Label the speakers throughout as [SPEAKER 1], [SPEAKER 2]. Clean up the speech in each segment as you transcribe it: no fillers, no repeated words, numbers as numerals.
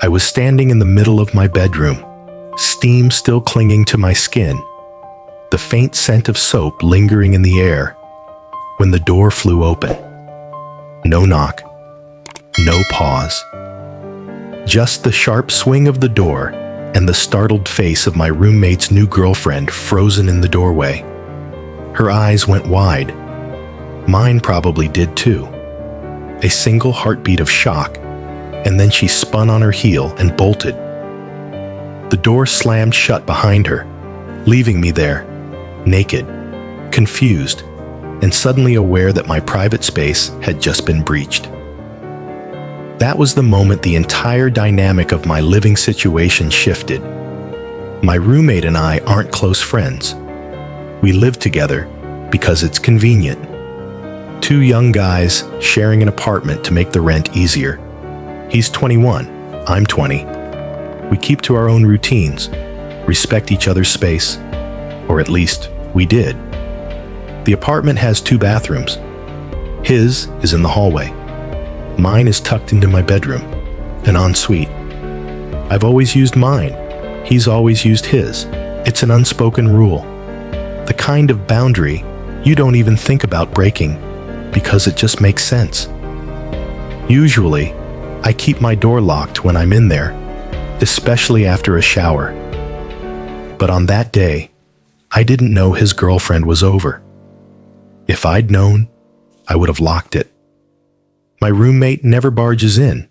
[SPEAKER 1] I was standing in the middle of my bedroom, steam still clinging to my skin, the faint scent of soap lingering in the air, when the door flew open. No knock, no pause. Just the sharp swing of the door and the startled face of my roommate's new girlfriend frozen in the doorway. Her eyes went wide. Mine probably did too. A single heartbeat of shock, and then she spun on her heel and bolted. The door slammed shut behind her, leaving me there, naked, confused, and suddenly aware that my private space had just been breached. That was the moment the entire dynamic of my living situation shifted. My roommate and I aren't close friends. We live together because it's convenient. Two young guys sharing an apartment to make the rent easier. He's 21, I'm 20. We keep to our own routines, respect each other's space, or at least we did. The apartment has 2 bathrooms. His is in the hallway. Mine is tucked into my bedroom, an ensuite. I've always used mine. He's always used his. It's an unspoken rule. The kind of boundary you don't even think about breaking because it just makes sense. Usually, I keep my door locked when I'm in there, especially after a shower. But on that day, I didn't know his girlfriend was over. If I'd known, I would have locked it. My roommate never barges in,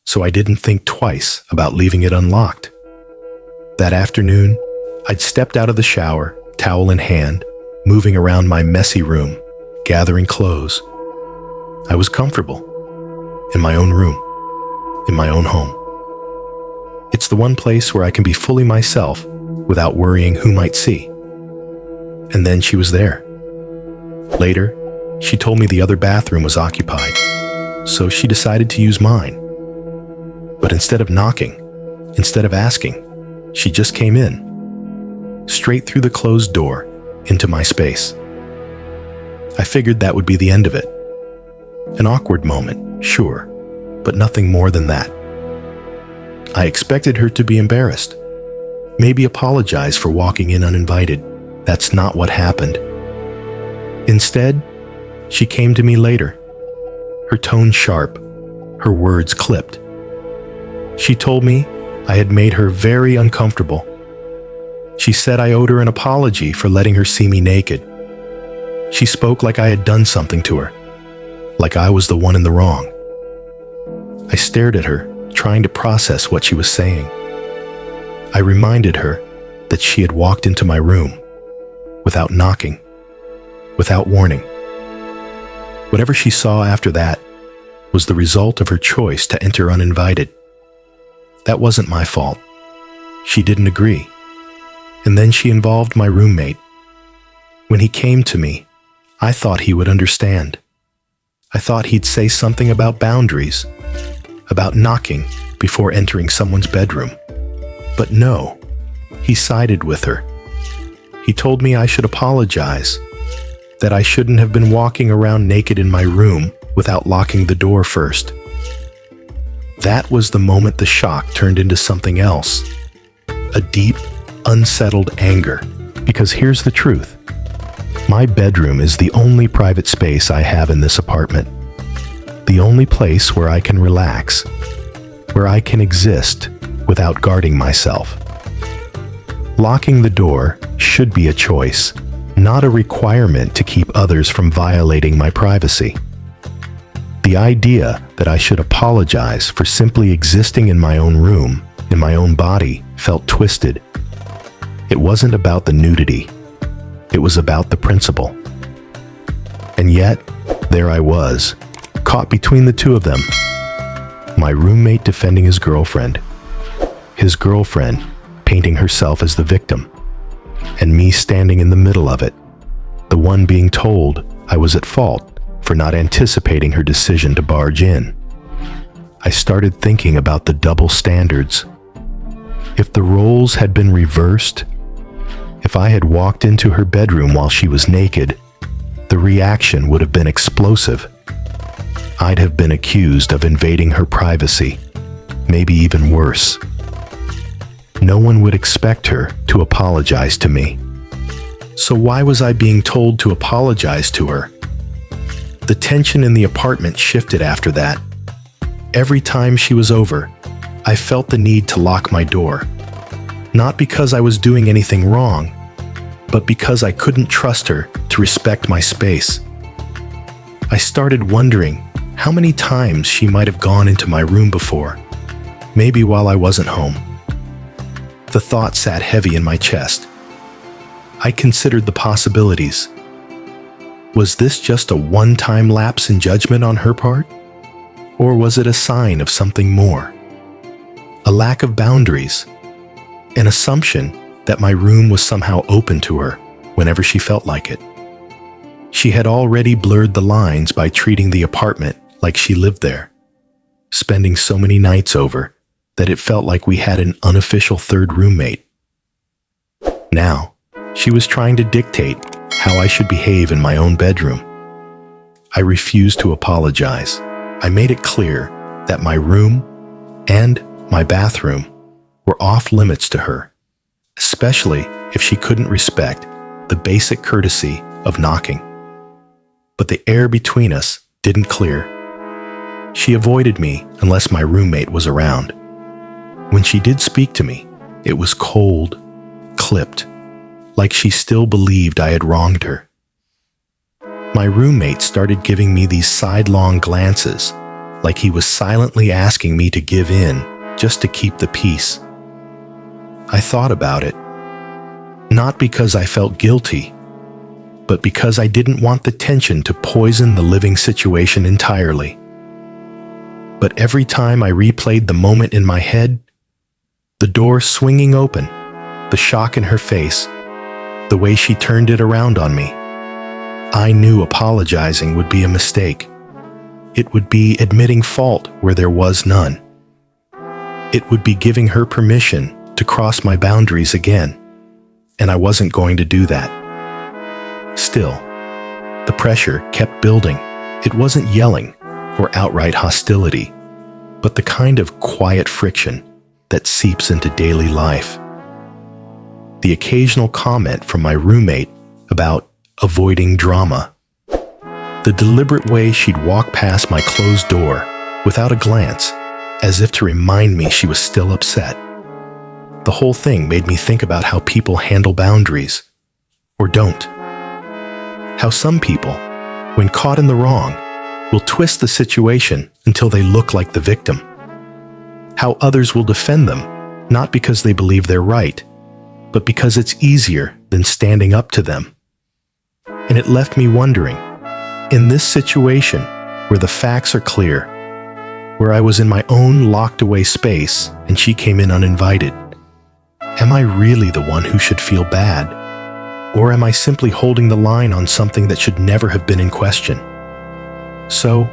[SPEAKER 1] so I didn't think twice about leaving it unlocked. That afternoon, I'd stepped out of the shower, towel in hand, moving around my messy room, gathering clothes. I was comfortable, in my own room, in my own home. It's the one place where I can be fully myself without worrying who might see. And then she was there. Later, she told me the other bathroom was occupied, so she decided to use mine. But instead of knocking, instead of asking, she just came in, straight through the closed door into my space. I figured that would be the end of it. An awkward moment, sure, but nothing more than that. I expected her to be embarrassed, maybe apologize for walking in uninvited. That's not what happened. Instead, she came to me later, her tone sharp, her words clipped. She told me I had made her very uncomfortable. She said I owed her an apology for letting her see me naked. She spoke like I had done something to her, like I was the one in the wrong. I stared at her, trying to process what she was saying. I reminded her that she had walked into my room, without knocking, without warning. Whatever she saw after that was the result of her choice to enter uninvited. That wasn't my fault. She didn't agree. And then she involved my roommate. When he came to me, I thought he would understand. I thought he'd say something about boundaries, about knocking before entering someone's bedroom. But no, he sided with her. He told me I should apologize, that I shouldn't have been walking around naked in my room without locking the door first. That was the moment the shock turned into something else, a deep, unsettled anger. Because here's the truth. My bedroom is the only private space I have in this apartment. The only place where I can relax, where I can exist without guarding myself. Locking the door should be a choice, not a requirement to keep others from violating my privacy. The idea that I should apologize for simply existing in my own room, in my own body, felt twisted. It wasn't about the nudity. It was about the principle. And yet, there I was, caught between the two of them. My roommate defending his girlfriend painting herself as the victim, and me standing in the middle of it, the one being told I was at fault for not anticipating her decision to barge in. I started thinking about the double standards. If the roles had been reversed, if I had walked into her bedroom while she was naked, the reaction would have been explosive. I'd have been accused of invading her privacy, maybe even worse. No one would expect her to apologize to me. So why was I being told to apologize to her? The tension in the apartment shifted after that. Every time she was over, I felt the need to lock my door. Not because I was doing anything wrong, but because I couldn't trust her to respect my space. I started wondering how many times she might have gone into my room before, maybe while I wasn't home. The thought sat heavy in my chest. I considered the possibilities. Was this just a one-time lapse in judgment on her part? Or was it a sign of something more? A lack of boundaries, an assumption that my room was somehow open to her whenever she felt like it. She had already blurred the lines by treating the apartment like she lived there, spending so many nights over that it felt like we had an unofficial third roommate. Now, she was trying to dictate how I should behave in my own bedroom. I refused to apologize. I made it clear that my room and my bathroom were off limits to her, especially if she couldn't respect the basic courtesy of knocking. But the air between us didn't clear. She avoided me unless my roommate was around. When she did speak to me, it was cold, clipped, like she still believed I had wronged her. My roommate started giving me these sidelong glances, like he was silently asking me to give in just to keep the peace. I thought about it, not because I felt guilty, but because I didn't want the tension to poison the living situation entirely. But every time I replayed the moment in my head, the door swinging open, the shock in her face, the way she turned it around on me, I knew apologizing would be a mistake. It would be admitting fault where there was none. It would be giving her permission to cross my boundaries again, and I wasn't going to do that. Still, the pressure kept building. It wasn't yelling or outright hostility, but the kind of quiet friction that seeps into daily life. The occasional comment from my roommate about avoiding drama. The deliberate way she'd walk past my closed door without a glance, as if to remind me she was still upset. The whole thing made me think about how people handle boundaries, or don't. How some people, when caught in the wrong, will twist the situation until they look like the victim. How others will defend them, not because they believe they're right, but because it's easier than standing up to them. And it left me wondering, in this situation where the facts are clear, where I was in my own locked-away space and she came in uninvited, am I really the one who should feel bad? Or am I simply holding the line on something that should never have been in question? So,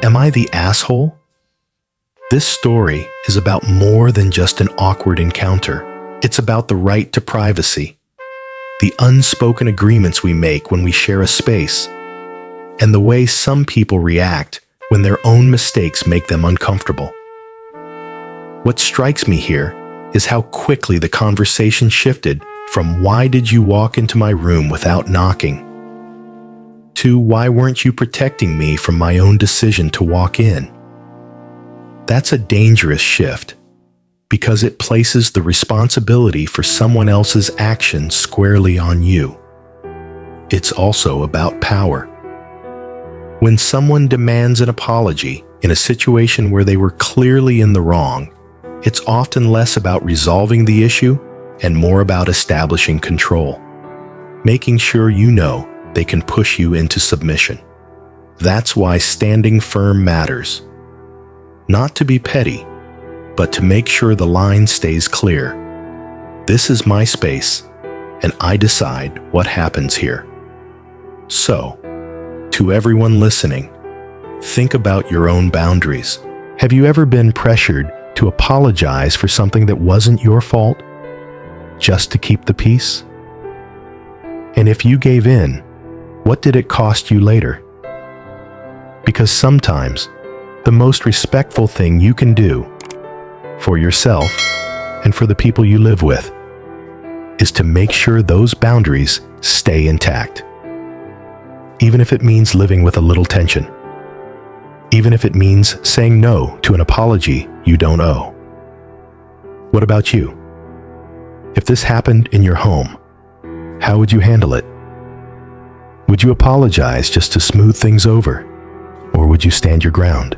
[SPEAKER 1] am I the asshole? This story is about more than just an awkward encounter. It's about the right to privacy, the unspoken agreements we make when we share a space, and the way some people react when their own mistakes make them uncomfortable. What strikes me here is how quickly the conversation shifted from "why did you walk into my room without knocking?" to "why weren't you protecting me from my own decision to walk in?" That's a dangerous shift, because it places the responsibility for someone else's actions squarely on you. It's also about power. When someone demands an apology in a situation where they were clearly in the wrong, it's often less about resolving the issue and more about establishing control, making sure you know they can push you into submission. That's why standing firm matters. Not to be petty, but to make sure the line stays clear. This is my space, and I decide what happens here. So, to everyone listening, think about your own boundaries. Have you ever been pressured to apologize for something that wasn't your fault, just to keep the peace? And if you gave in, what did it cost you later? Because sometimes, The most respectful thing you can do for yourself and for the people you live with is to make sure those boundaries stay intact. Even if it means living with a little tension. Even if it means saying no to an apology you don't owe. What about you? If this happened in your home, how would you handle it? Would you apologize just to smooth things over? Or would you stand your ground?